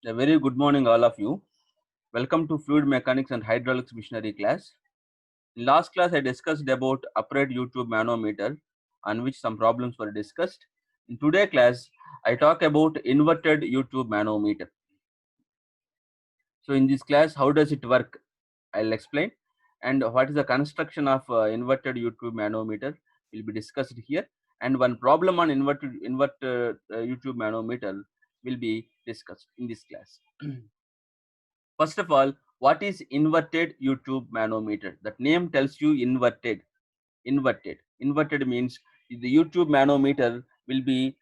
A very good morning, all of you. Welcome to Fluid Mechanics and Hydraulics Missionary class. In last class, I discussed about upright YouTube manometer, on which some problems were discussed. In today's class, I talk about inverted YouTube manometer. So, in this class, how does it work? I'll explain. And what is the construction of inverted YouTube manometer will be discussed here. And one problem on inverted YouTube manometer will be discussed in this class. First of all, what is inverted YouTube manometer? That name tells you inverted. Inverted means the YouTube manometer will be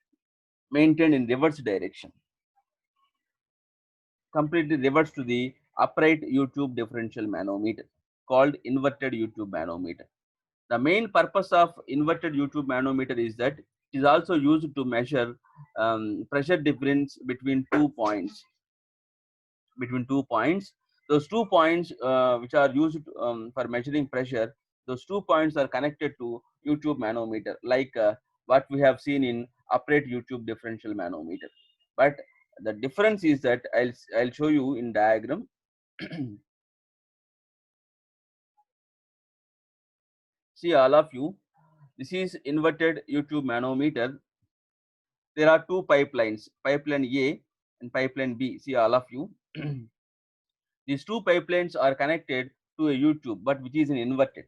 maintained in reverse direction. Completely reverse to the upright YouTube differential manometer called inverted YouTube manometer. The main purpose of inverted YouTube manometer is that it is also used to measure pressure difference between 2 points. Those 2 points which are used for measuring pressure, those 2 points are connected to YouTube manometer, like what we have seen in upright YouTube differential manometer. But the difference is that I'll show you in diagram. See, all of you, this is inverted YouTube manometer. There are two pipelines, pipeline A and pipeline B. See, all of you. These two pipelines are connected to a YouTube, but which is inverted.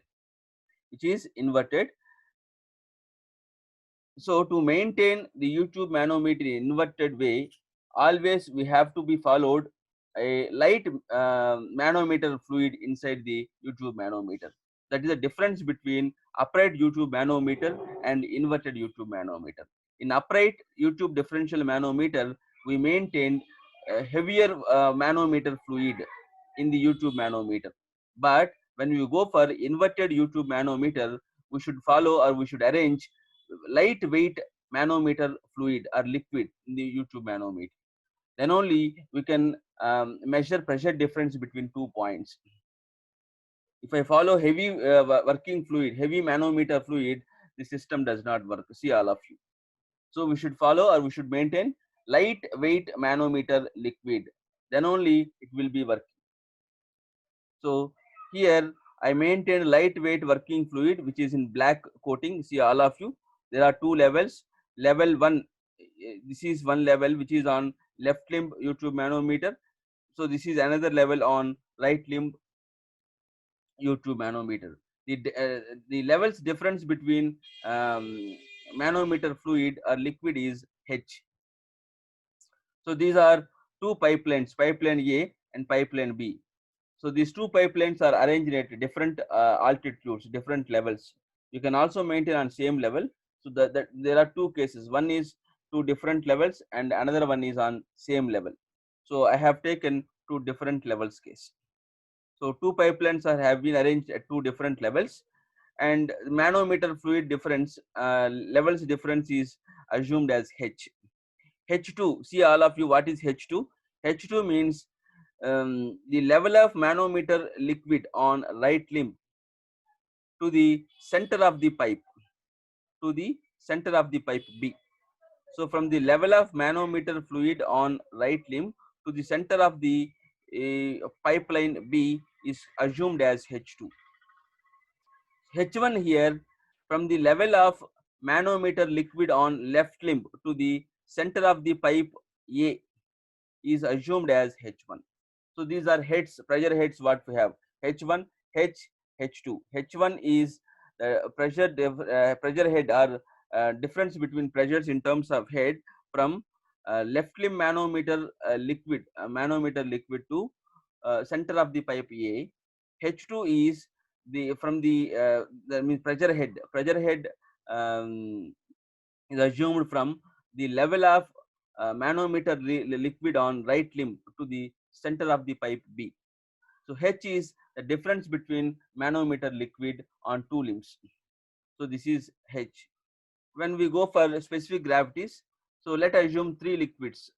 So to maintain the YouTube manometer in inverted way, always we have to be followed a light manometer fluid inside the YouTube manometer. That is the difference between upright YouTube manometer and inverted YouTube manometer. In upright YouTube differential manometer, we maintain a heavier manometer fluid in the YouTube manometer. But when we go for inverted YouTube manometer, we should follow, or we should arrange lightweight manometer fluid or liquid in the YouTube manometer. Then only we can measure pressure difference between 2 points. If I follow heavy working fluid, heavy manometer fluid, the system does not work. See, all of you. So we should follow, or we should maintain lightweight manometer liquid. Then only it will be working. So here I maintain lightweight working fluid, which is in black coating. See, all of you, there are two levels. Level 1, this is one level which is on left limb YouTube manometer. So this is another level on right limb YouTube manometer. The levels difference between manometer fluid or liquid is H. So these are two pipelines, pipeline A and pipeline B. So these two pipelines are arranged at different altitudes, different levels. You can also maintain on same level. So that there are two cases. One is two different levels and another one is on same level. So I have taken two different levels case. So two pipelines have been arranged at two different levels, and manometer fluid difference levels difference is assumed as H. H2, see, all of you, what is H2? H2 means the level of manometer liquid on right limb to the center of the pipe, B. So from the level of manometer fluid on right limb to the center of the pipeline B is assumed as H2. H1 here, from the level of manometer liquid on left limb to the center of the pipe A is assumed as H1. So these are heads, pressure heads what we have, H1, H2. H1 is pressure head, or difference between pressures in terms of head from left limb manometer liquid to center of the pipe A. H2 is the from the that means pressure head is assumed from the level of manometer liquid on right limb to the center of the pipe B. So H is the difference between manometer liquid on two limbs. So this is H. When we go for specific gravities, so let us assume three liquids.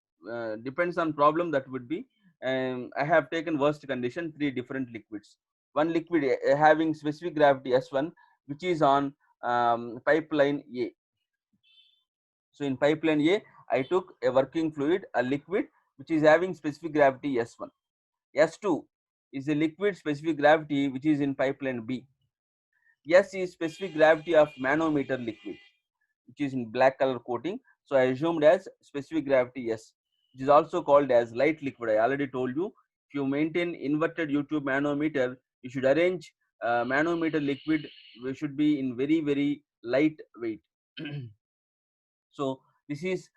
Depends on problem, that would be. I have taken worst condition, three different liquids. One liquid having specific gravity S1, which is on pipeline A. So in pipeline A, I took a working fluid, a liquid which is having specific gravity S1. S2 is a liquid specific gravity which is in pipeline B. S is specific gravity of manometer liquid, which is in black color coating. So I assumed as specific gravity S, which is also called as light liquid. I already told you, if you maintain inverted YouTube manometer, you should arrange manometer liquid, we should be in very light weight. So this is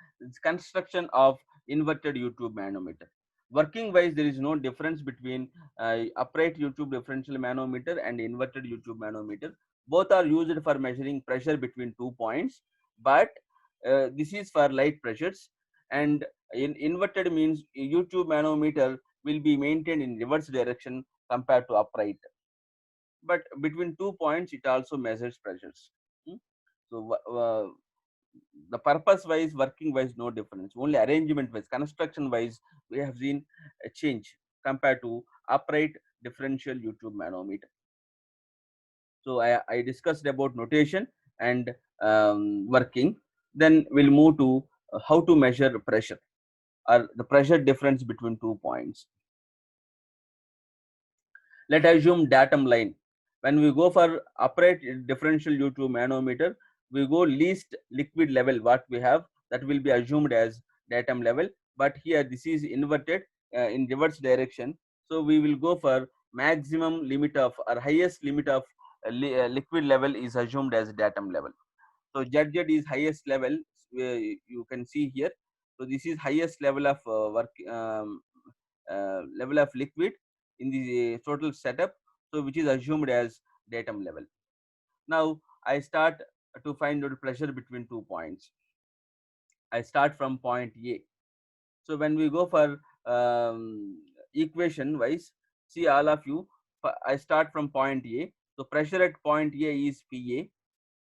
construction of inverted YouTube manometer. Working wise, there is no difference between upright YouTube differential manometer and inverted YouTube manometer. Both are used for measuring pressure between 2 points, but this is for light pressures, and in inverted means YouTube manometer will be maintained in reverse direction compared to upright, but between 2 points it also measures pressures. Hmm? So the purpose wise, working wise, no difference, only arrangement wise, construction wise we have seen a change compared to upright differential YouTube manometer. So I discussed about notation and working. Then we'll move to how to measure pressure or the pressure difference between 2 points. Let us assume datum line. When we go for upright differential YouTube manometer, we go least liquid level what we have, that will be assumed as datum level. But here this is inverted in reverse direction. So we will go for maximum limit of or highest limit of liquid level is assumed as datum level. So ZZ is highest level, you can see here. So this is highest level of level of liquid in the total setup, so which is assumed as datum level. Now I start to find out pressure between 2 points. I start from point A. So when we go for equation wise, see all of you, I start from point A. So pressure at point A is PA.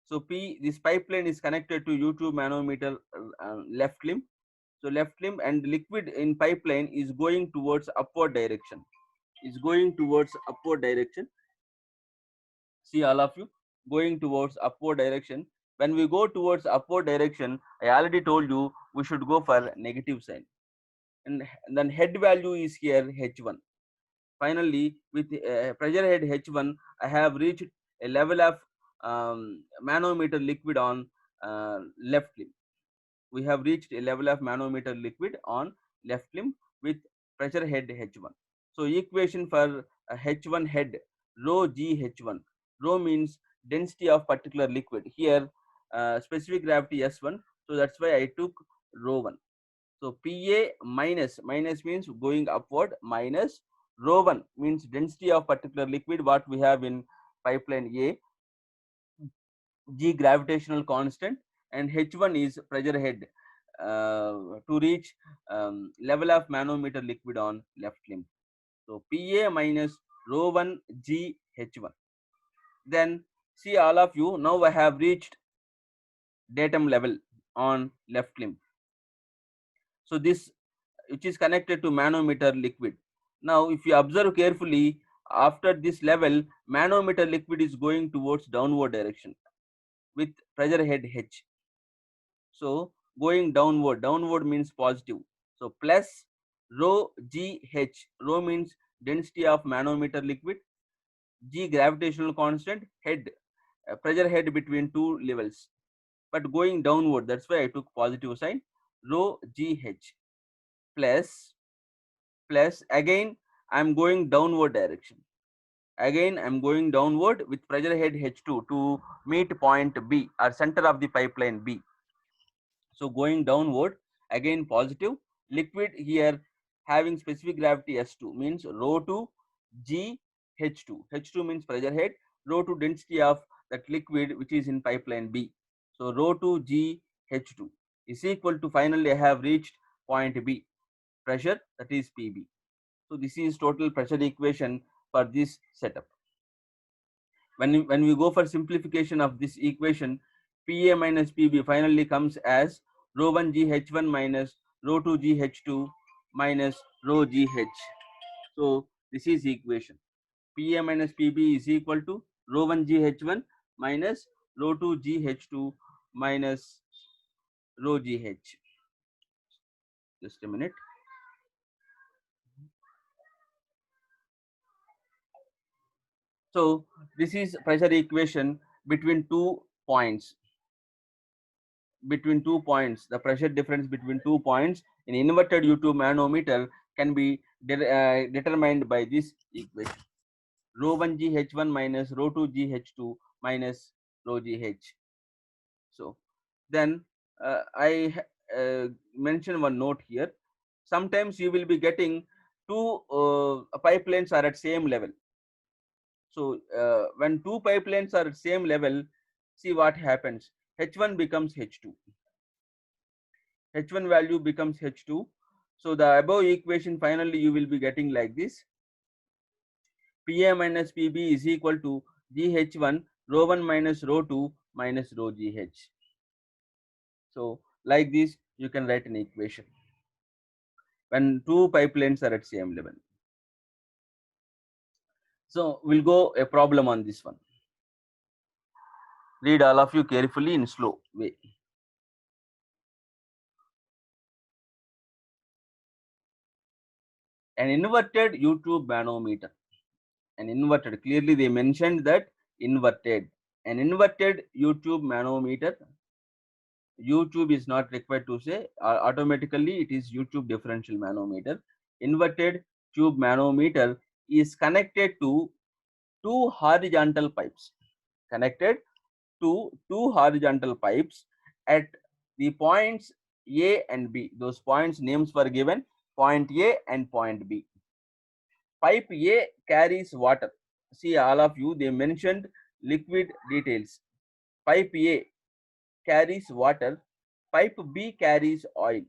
So P, this pipeline is connected to YouTube manometer left limb. So left limb, and liquid in pipeline is going towards upward direction. Is going towards upward direction. See all of you, going towards upward direction. When we go towards upward direction, I already told you we should go for negative sign. And then head value is here H1. Finally, with pressure head H1, I have reached a level of manometer liquid on left limb. We have reached a level of manometer liquid on left limb with pressure head H1. So equation for H1 head, rho G H1. Rho means density of particular liquid. Here specific gravity S1. So that's why I took rho 1. So PA minus means going upward, minus rho 1 means density of particular liquid what we have in pipeline A, G gravitational constant, and H1 is pressure head to reach level of manometer liquid on left limb. So PA minus rho 1 G H1. Then see all of you, now I have reached datum level on left limb. So this, which is connected to manometer liquid. Now if you observe carefully, after this level, manometer liquid is going towards downward direction with pressure head H. So going downward, downward means positive. So plus rho GH, rho means density of manometer liquid, G gravitational constant, head, pressure head between two levels, but going downward, that's why I took positive sign, rho GH plus again I'm going downward direction. Again I'm going downward with pressure head H2 to meet point B or center of the pipeline B. So going downward, again positive, liquid here having specific gravity S2 means rho 2 G H2. H2 means pressure head, rho 2 density of that liquid which is in pipeline B. So rho 2 G H2 is equal to, finally I have reached point B, pressure, that is PB. So this is total pressure equation for this setup. When we go for simplification of this equation, PA minus PB finally comes as rho 1 GH1 minus rho 2 GH2 minus rho GH. So this is equation. PA minus PB is equal to rho 1 GH1 minus rho 2 GH2 minus rho GH. Just a minute. So this is pressure equation between 2 points. Between 2 points, the pressure difference between 2 points in inverted U2 manometer can be determined by this equation: rho 1 g h1 minus rho 2 g h2 minus rho g h. So then I mention one note here. Sometimes you will be getting two pipelines are at same level. So when two pipelines are at same level, see what happens. H1 becomes H2. H1 value becomes H2. So the above equation finally you will be getting like this: PA minus PB is equal to GH1 rho 1 minus rho 2 minus rho GH. So like this you can write an equation when two pipelines are at same level. So we'll go a problem on this one. Read all of you carefully in slow way. An inverted U2 manometer. An inverted, clearly they mentioned that inverted. An inverted U2 manometer. U2 is not required to say, automatically it is U2 differential manometer. Inverted tube manometer is connected to two horizontal pipes. Connected to two horizontal pipes at the points A and B. Those points names were given: point A and point B. Pipe A carries water. See all of you, they mentioned liquid details. Pipe A carries water, pipe B carries oil.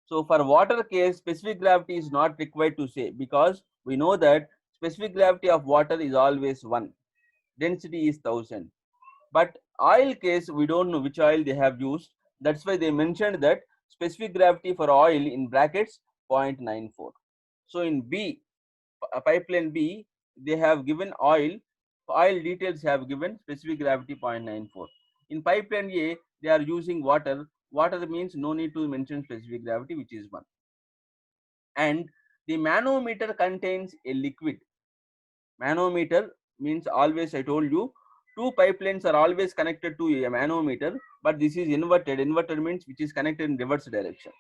So for water case, specific gravity is not required to say, because we know that specific gravity of water is always 1. Density is 1000. But oil case, we don't know which oil they have used. That's why they mentioned that specific gravity for oil in brackets 0.94. So in B, pipeline B, they have given oil. Oil details have given specific gravity 0.94. In pipeline A, they are using water. Water means no need to mention specific gravity, which is 1. And the manometer contains a liquid. Manometer means, always I told you, two pipelines are always connected to a manometer, but this is inverted. Inverted means which is connected in reverse direction.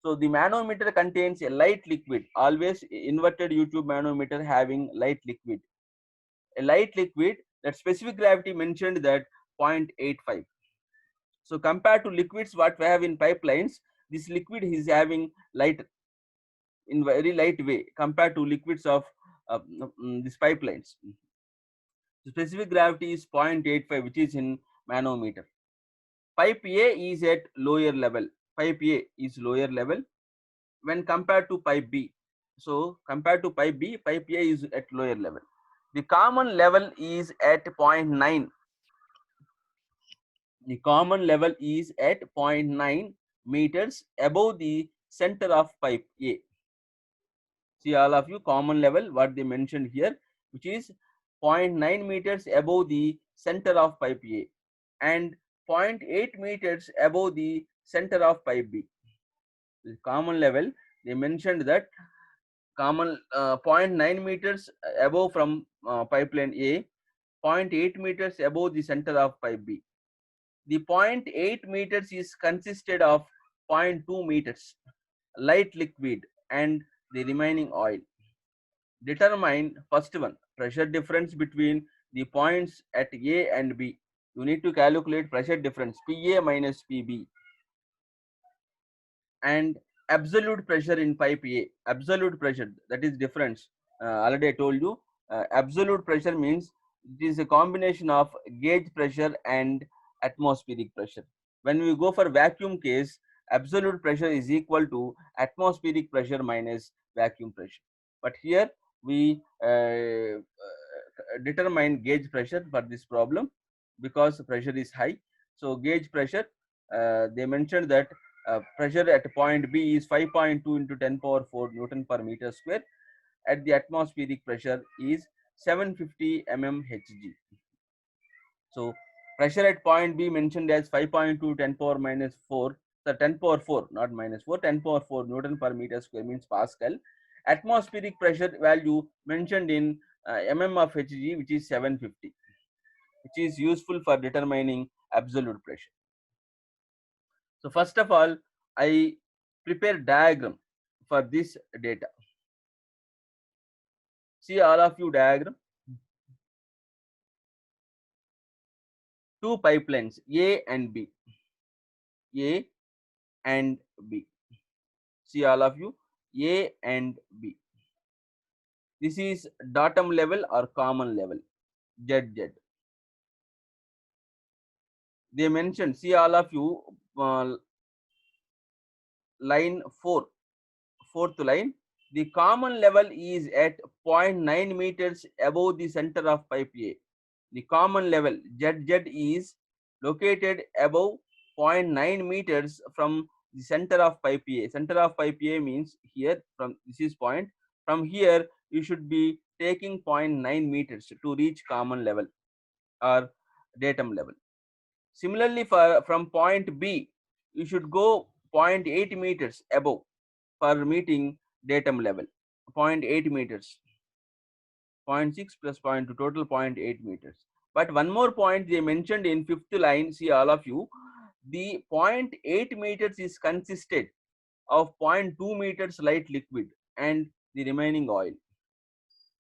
So the manometer contains a light liquid. Always inverted U2 manometer having light liquid. A light liquid, that specific gravity mentioned that 0.85. So compared to liquids what we have in pipelines, this liquid is having light, in very light way compared to liquids of these pipelines. The specific gravity is 0.85, which is in manometer. Pipe A is at lower level. Pipe A is lower level when compared to pipe B. So compared to pipe B, pipe A is at lower level. The common level is at 0.9. The common level is at 0.9 meters above the center of pipe A. See all of you, common level what they mentioned here, which is 0.9 meters above the center of pipe A and 0.8 meters above the center of pipe B. The common level, they mentioned that common 0.9 meters above from pipeline A, 0.8 meters above the center of pipe B. The 0.8 meters is consisted of 0.2 meters light liquid and the remaining oil. Determine first one, pressure difference between the points at A and B. You need to calculate pressure difference PA minus PB and absolute pressure in pipe A. Absolute pressure, that is difference. Already I told you, absolute pressure means it is a combination of gauge pressure and atmospheric pressure. When we go for vacuum case, absolute pressure is equal to atmospheric pressure minus vacuum pressure. But here we determine gauge pressure for this problem because pressure is high. So gauge pressure, they mentioned that pressure at point B is 5.2 into 10 power 4 Newton per meter square. At the atmospheric pressure is 750 mmHg. So pressure at point B mentioned as 5.2 10 power minus 4, the 10 power 4, not minus 4, 10 power 4 Newton per meter square means Pascal. Atmospheric pressure value mentioned in mm of Hg, which is 750, which is useful for determining absolute pressure. So first of all, I prepare diagram for this data. See all of you diagram. Two pipelines A and B. A and B. See all of you, A and B. This is datum level or common level, ZZ. They mentioned, see all of you, line 4, fourth line, the common level is at 0.9 meters above the center of pipe A. The common level ZZ is located above 0.9 meters from the center of pipe A. Center of pipe A means here, from this is point. From here you should be taking 0.9 meters to reach common level or datum level. Similarly, from point B, you should go 0.8 meters above for meeting datum level. 0.8 meters. 0.6 plus 0.2, total 0.8 meters. But one more point they mentioned in fifth line, see all of you, the 0.8 meters is consisted of 0.2 meters light liquid and the remaining oil.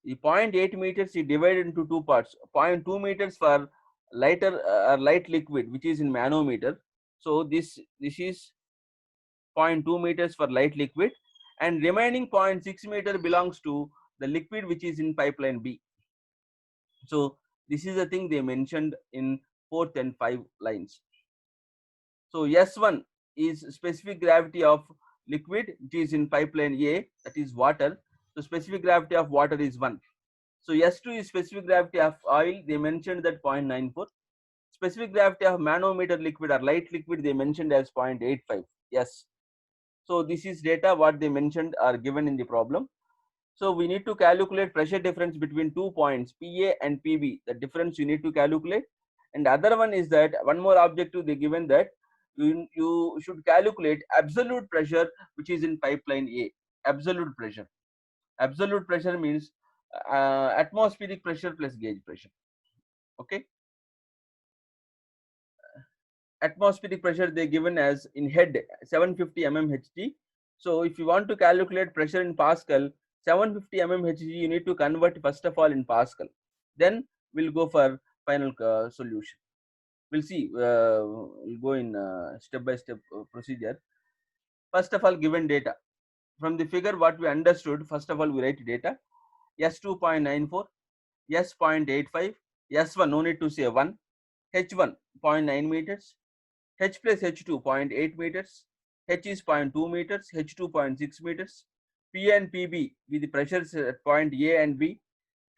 The 0.8 meters is divided into two parts. 0.2 meters for lighter light liquid, which is in manometer. So this is 0.2 meters for light liquid, and remaining 0.6 meter belongs to the liquid which is in pipeline B. So this is the thing they mentioned in fourth and 5 lines. So S1 is specific gravity of liquid which is in pipeline A, that is water. So specific gravity of water is 1. So S2 is specific gravity of oil, they mentioned that 0.94. Specific gravity of manometer liquid or light liquid they mentioned as 0.85. Yes. So this is data what they mentioned are given in the problem. So we need to calculate pressure difference between 2 points PA and PB. The difference you need to calculate. And the other one is that one more objective they given that you should calculate absolute pressure which is in pipeline A. Absolute pressure. Absolute pressure means atmospheric pressure plus gauge pressure. Okay. Atmospheric pressure they given as in head 750 mmHg. So if you want to calculate pressure in Pascal, 750 mmHg you need to convert first of all in Pascal. Then we'll go for final solution. We'll see. We'll go in step by step procedure. First of all, given data from the figure what we understood. First of all, we write data. S 2.94, S 0.85, S1 no need to say 1, H1 0.9 meters, H plus H2 0.8 meters, H is 0.2 meters, H2 0.6 meters, P and PB with the pressures at point A and B.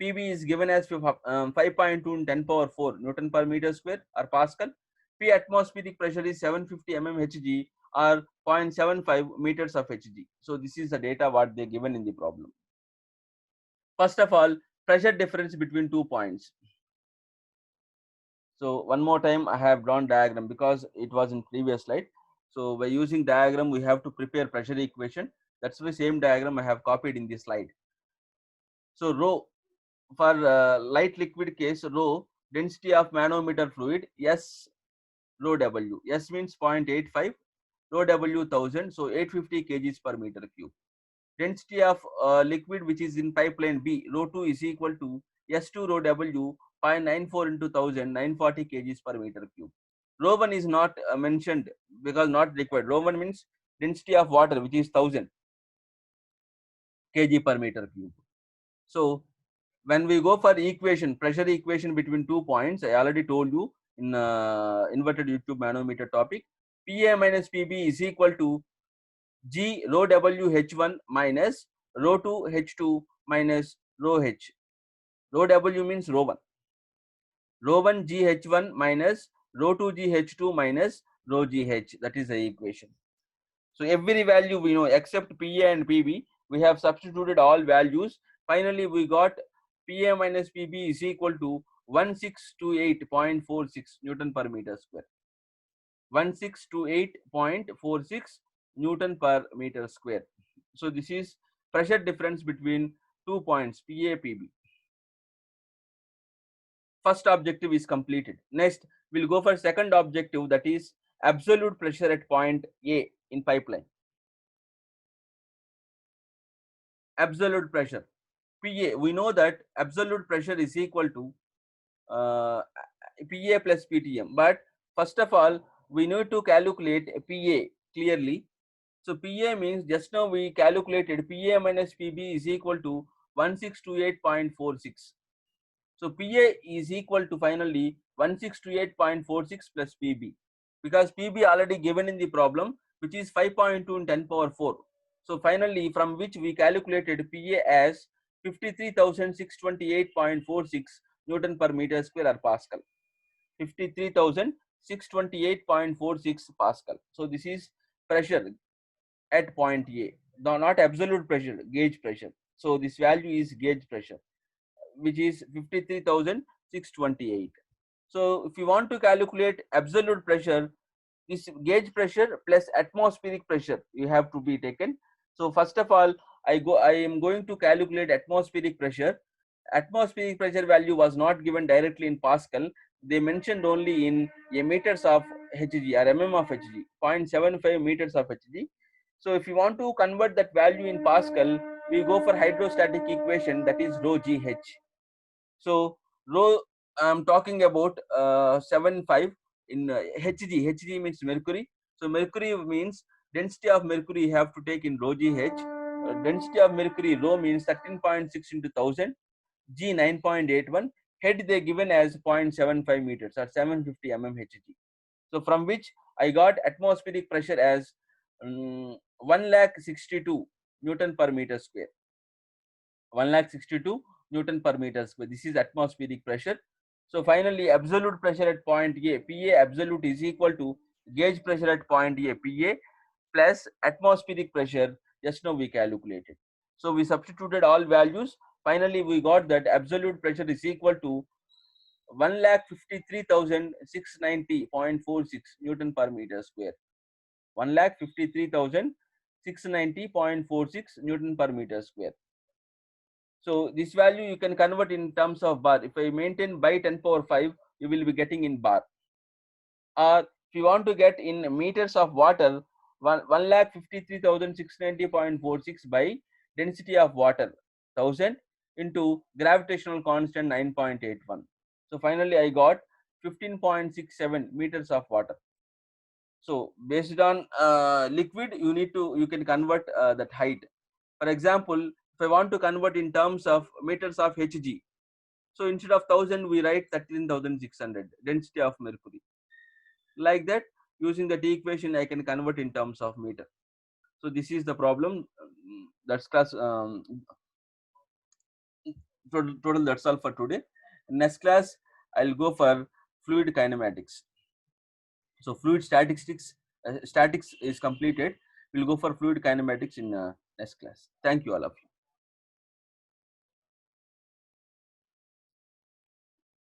PB is given as 5.2 in 10 power 4 Newton per meter square or Pascal. P atmospheric pressure is 750 mmHg or 0.75 meters of Hg. So this is the data what they given in the problem. First of all, pressure difference between 2 points. So one more time I have drawn diagram because it was in previous slide. So by using diagram we have to prepare pressure equation. That's the same diagram I have copied in this slide. So rho for light liquid case, rho density of manometer fluid, S rho W. S means 0.85, rho W 1000, so 850 kgs per meter cube. Density of liquid which is in pipeline B, rho 2 is equal to S2 rho W 0.94 into 1000, 940 kgs per meter cube. Rho 1 is not mentioned because not required. Rho 1 means density of water which is 1000 kg per meter cube. So when we go for equation, pressure equation between 2 points, I already told you in inverted YouTube manometer topic, PA minus PB is equal to G rho W H1 minus rho 2 H2 minus rho H. Rho W means rho 1. Rho 1 G H1 minus rho 2 G H2 minus rho G H. That is the equation. So every value we know except PA and PB, we have substituted all values. Finally, we got PA minus PB is equal to 1628.46 Newton per meter square. 1628.46 Newton per meter square. So this is pressure difference between 2 points PA PB. first objective is completed. Next, we'll go for second objective, that is absolute pressure at point A in pipeline. Absolute pressure, PA. We know that absolute pressure is equal to PA plus PTM. But first of all, we need to calculate PA clearly. So PA means, just now we calculated PA minus PB is equal to 1628.46. So PA is equal to finally 1628.46 plus PB, because PB already given in the problem, which is 5.2 in 10 power 4. So finally, from which we calculated PA as 53,628.46 Newton per meter square or Pascal. 53,628.46 Pascal. So this is pressure at point A, no, not absolute pressure, gauge pressure. So this value is gauge pressure, which is 53,628. So if you want to calculate absolute pressure, this gauge pressure plus atmospheric pressure you have to be taken. So first of all, I am going to calculate atmospheric pressure. Atmospheric pressure value was not given directly in Pascal. They mentioned only in meters of Hg or of Hg, 0.75 meters of Hg. So if you want to convert that value in Pascal, we go for hydrostatic equation, that is rho gh. So rho, I'm talking about 75 in Hg. Hg means mercury. So mercury means density of mercury you have to take in rho gh. Density of mercury, rho means 13.6 into 1000, G 9.81, head they given as 0.75 meters or 750 mmHg. So from which I got atmospheric pressure as 1,62,000 Newton per meter square. 1,62,000 Newton per meter square. This is atmospheric pressure. So finally, absolute pressure at point A, PA absolute is equal to gauge pressure at point A, PA plus atmospheric pressure. Just now we calculated. So we substituted all values. Finally, we got that absolute pressure is equal to 1,53,690.46 Newton per meter square. 1,53,690.46 Newton per meter square. So this value you can convert in terms of bar. If I maintain by 10 power 5, you will be getting in bar. Or if you want to get in meters of water, 1,53,690.46 by density of water 1000 into gravitational constant 9.81. So finally I got 15.67 meters of water. So based on liquid, you can convert that height. For example, if I want to convert in terms of meters of Hg, so instead of 1000 we write 13,600 density of mercury. Like that, using that equation I can convert in terms of meter. So this is the problem. That's class. Total, that's all for today. Next class I'll go for fluid kinematics. So fluid statics is completed. We'll go for fluid kinematics in next class. Thank you all of you.